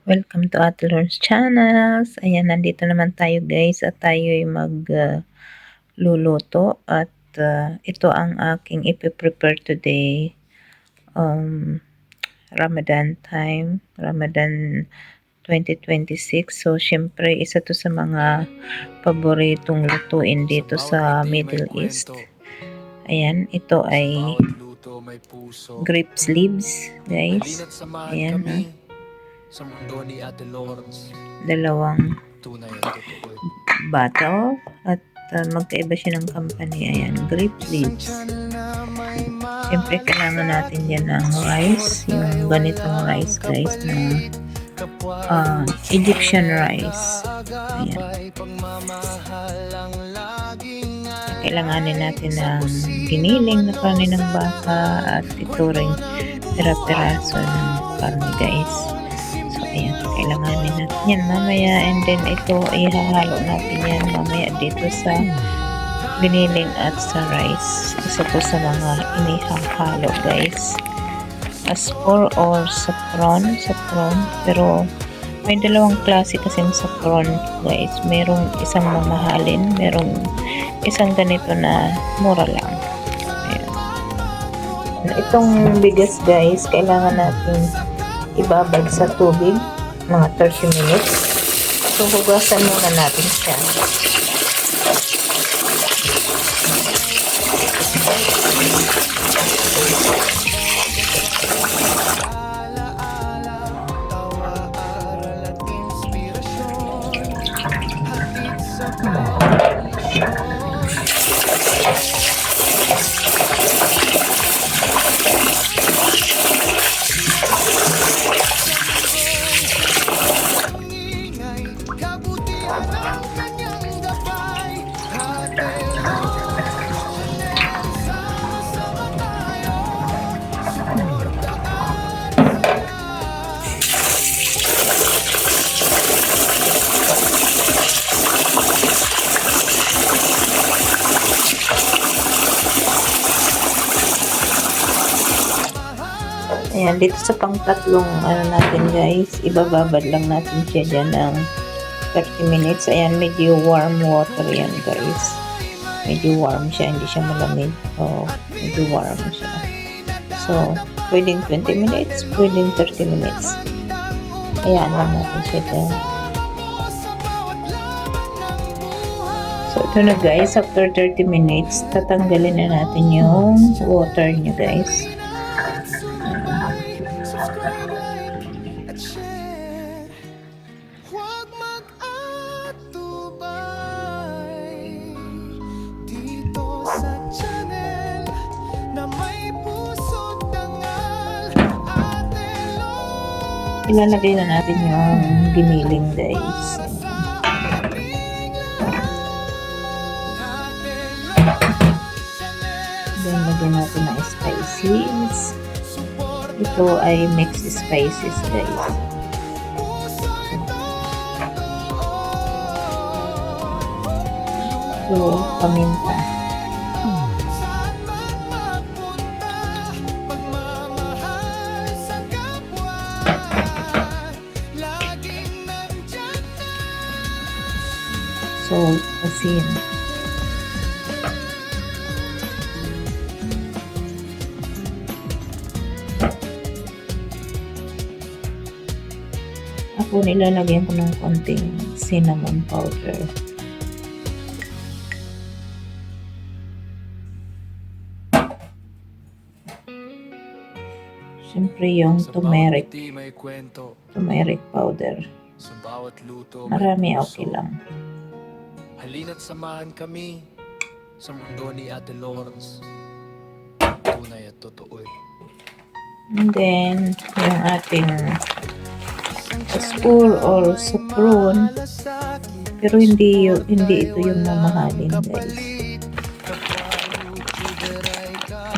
Welcome to Ate Lorne's Channels. Ayan, nandito naman tayo guys at tayo'y magluluto at ito ang aking ipiprepare today. Ramadan time, Ramadan 2026. So, syempre, isa to sa mga paboritong lutuin dito sa Middle East. Ayan, ito ay grape sleeves, guys. Ayan, sa mundo ni Ate Lorne's. Dalawang Tunay bottle at magkaiba siya ng company. Ayan, grape leaves. Siyempre, kailangan natin yan ng rice. Yung ganitong rice, guys, na Egyptian rice. Ayan. Kailanganin natin ng giniling na karne ng baka at ito rin pira-piraso ng karne, guys. Ayan, kailanganin natin yan mamaya, and then ito ihahalo natin yan mamaya dito sa biniling at sa rice. Isa to sa mga inihahalo, guys. Aspor or saffron, pero may dalawang klase kasing saffron, guys. Merong isang mamahalin, merong isang ganito na mura lang. Ayan. Itong bigas, guys, kailangan natin ibabad sa tubig mga 30 minutes. So, hugasan muna natin siya. Ayan, dito sa pang-tatlong natin, guys, ibababad lang natin siya dyan ng 30 minutes. Ayan, medyo warm water yan, guys. Medyo warm siya, hindi siya malamig. So, medyo warm siya. So, pwedeng 20 minutes, pwedeng 30 minutes. Ayan lang natin siya dyan. So, ito na, guys. After 30 minutes, tatanggalin na natin yung water niya, guys. Ilalagay na natin yung giniling, guys. Then, lagyan natin ng spices. Ito ay mixed spices, guys. So, paminta. So, asin. Ako nilalagyan ko ng konting cinnamon powder. Siyempre yung turmeric powder. Marami, okay lang. Halina't samahan kami sa mundo ni Ate Lorne's. Tunay at totoo. And then, yung ating aspor or saffron. Pero hindi ito yung mamahalin, guys.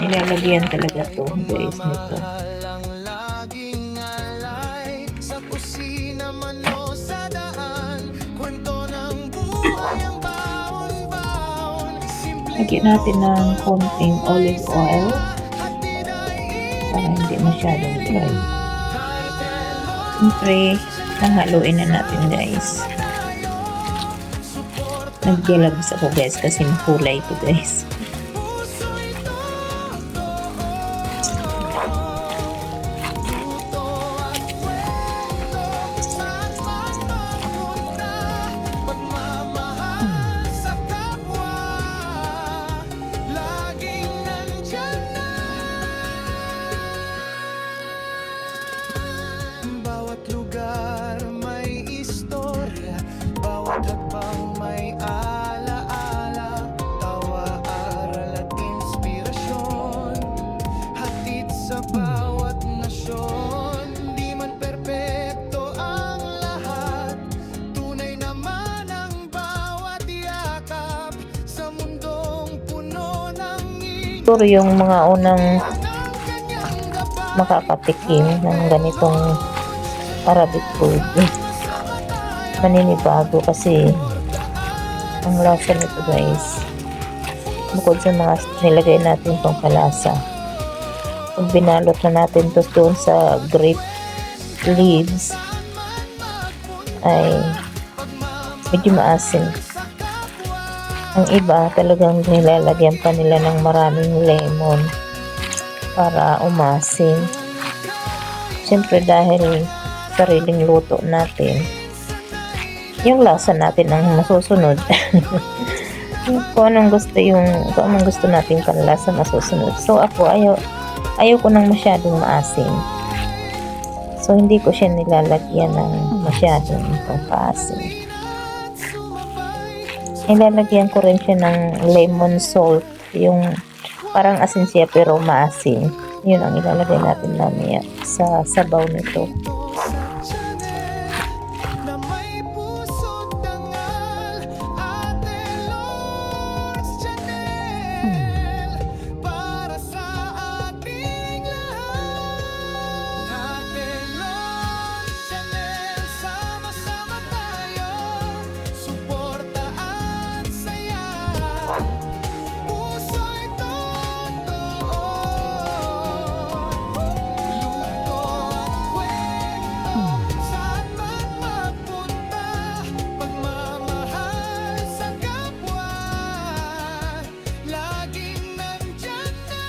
Nilalagyan talaga to, guys, nito. Lagyan natin ng konting olive oil para hindi masyadong dry. Siyempre, Hahaluin na natin guys. Naglalabas ako guys kasi makulay ito guys. Bawat lugar may istorya, bawat hakbang may alaala, tawa, aral at inspirasyon, hatid sa bawat nasyon. Di man perpekto ang lahat, tunay naman ang bawat yakap sa mundong puno ng Siguro yung mga unang kanyang gabay. makakatikim ng ganitong Arabic food maninibago kasi ang lasa nito guys, bukod sa mga nilagay natin pang palasa, pag binalot na natin to doon sa grape leaves ay medyo maasim. Ang iba talagang nilalagyan pa nila ng maraming lemon para umasim. Siyempre dahil sariling luto natin, yung lasa natin ang masusunod. kung anong gusto natin panlasa masusunod. So ako ayaw ko nang masyadong maasim. So hindi ko siya nilalagyan ng masyadong pangpaasim. Nilalagyan ko rin siya ng lemon salt, yung parang asin siya pero maasim. Yun ang ilalagay natin mamaya sa sabaw nito. Na may puso't dangal, Ate Lourdes Chanel, para sa ating lahat. Ate Lourdes Chanel, sama-sama tayo, suporta at saya. Puso'y totoo, luto at kwento, saan man magpunta, pagmamahal sa kapwa, laging nandyan na.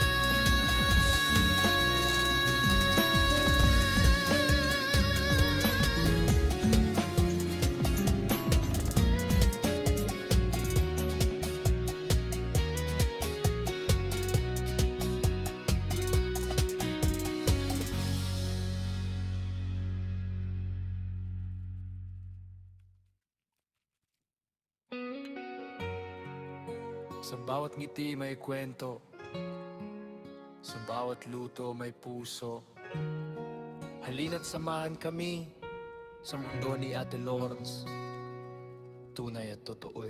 Sa bawat ngiti may kwento, sa bawat luto may puso. Halina't samahan kami sa mundo ni Ate Lourdes, tunay at totoo.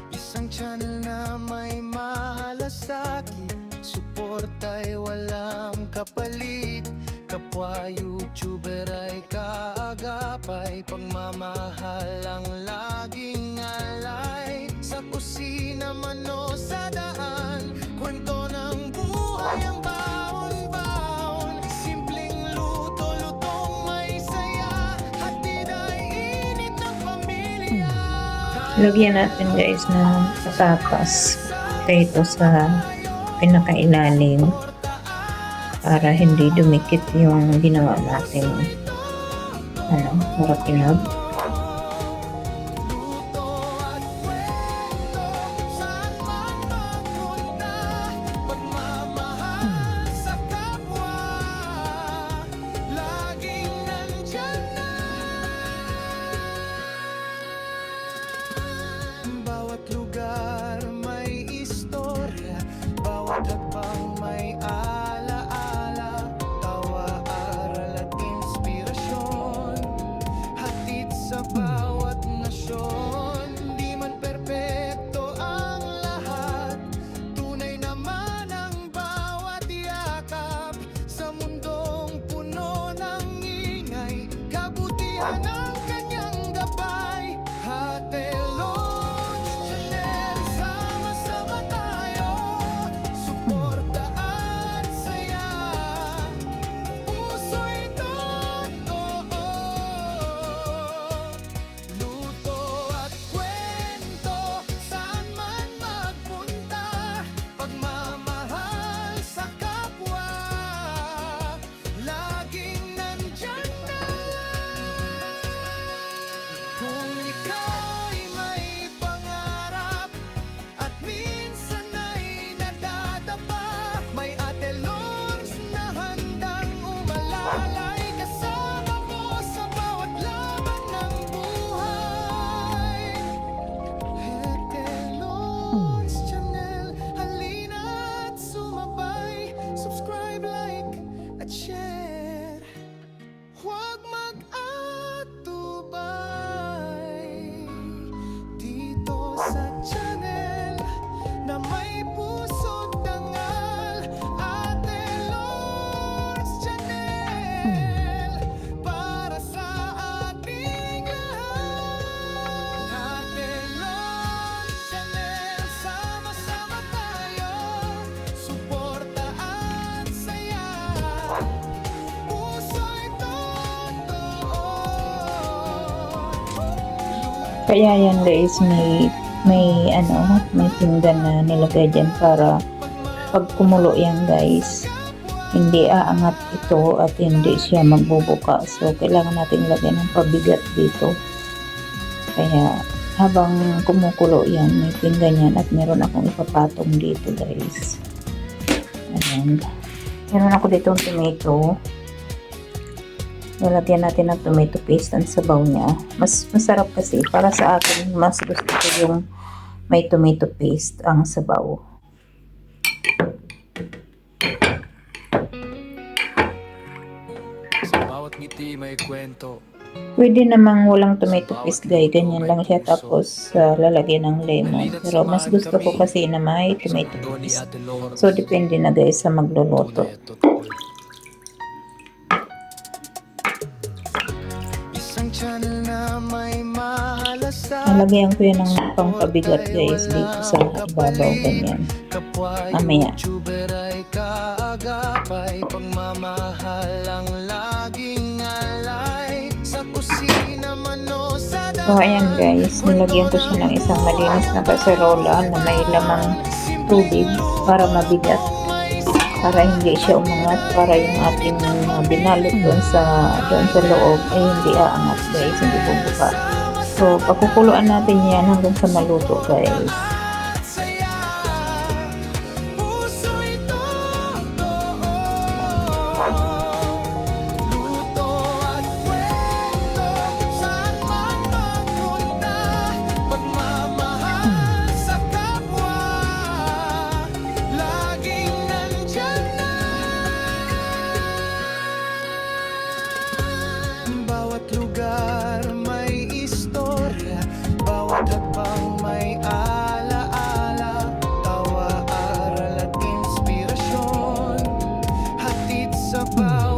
Isang channel na may mahalasakit, suporta'y walang kapalit, kapwa YouTuber ay kaagapay, pagmamahal ang laging alay, sa kusina man o sa daan, kwento ng buhay ang baon-baon, simpleng luto, lutong may saya, hatid ay init ng pamilya. Lagyan natin guys ng patatas potato sa pinakailalim para hindi dumikit yung ginawa natin harapinag. Pagmamahal sa kapwa, laging nandyan na. Bawat lugar may istorya, bawat hakbang may alaala, tawa, aral at inspirasyon, hatid sa bawat nasyon. Di man perpekto ang lahat, tunay naman ang bawat yakap sa mundong puno ng ingay, kabutihan ang kanyang gabay. Ate Lourdes Chanel, sama-sama tayo, suporta at saya. at share. Huwag mag-atubay dito sa channel na may puso't dangal. Ate Lord's Channel, para sa ating lahat. Ate Lord's Channel, sama-sama tayo, suporta at saya. Puso'y totoo. Kaya yan guys, may ano, may pinggan na nilagay dyan para pag kumulo yan guys, hindi aangat ito at hindi siya magbubuka. So kailangan natin lagyan ng pabigat dito. Kaya habang kumukulo yan, may pinggan yan at meron akong ipapatong dito guys. Ayan. Meron ako dito tomato. Nilagyan natin ng tomato paste ang sabaw niya. Mas masarap kasi. Para sa akin, mas gusto ko yung may tomato paste ang sabaw. Sa bawat ngiti may kwento. Pwede namang walang tomato paste guys. Ganyan lang siya. Tapos lalagyan ng lemon. Pero mas gusto ko kasi na may tomato Mundo ni paste. Ate Lourdes. So depende na guys sa magluluto. Tunay at totoo. Isang channel na may mahalasat. Nalagyan ko yan ng pangpabigat guys dito sa ibabaw. Ganyan. Kapwa Mamaya. YouTuber ay kaagapay, pagmamahal ang laging alay. Sa kusina man o sa So ayan guys, nilagyan ko siya ng isang malinis na kaserola na may lamang tubig para mabigat. Para hindi siya umangat, para yung ating binalot doon sa loob ay hindi aangat guys, hindi bubuka. So pakukuluan natin yan hanggang sa maluto guys. saya. Puso'y totoo. Luto at kwento, saan man magpunta. Pagmamahal sa kapwa, laging nandyan na. Bawat lugar may istorya, bawat hakbang may alaala, tawa, aral at inspirasyon, hatid sa bawat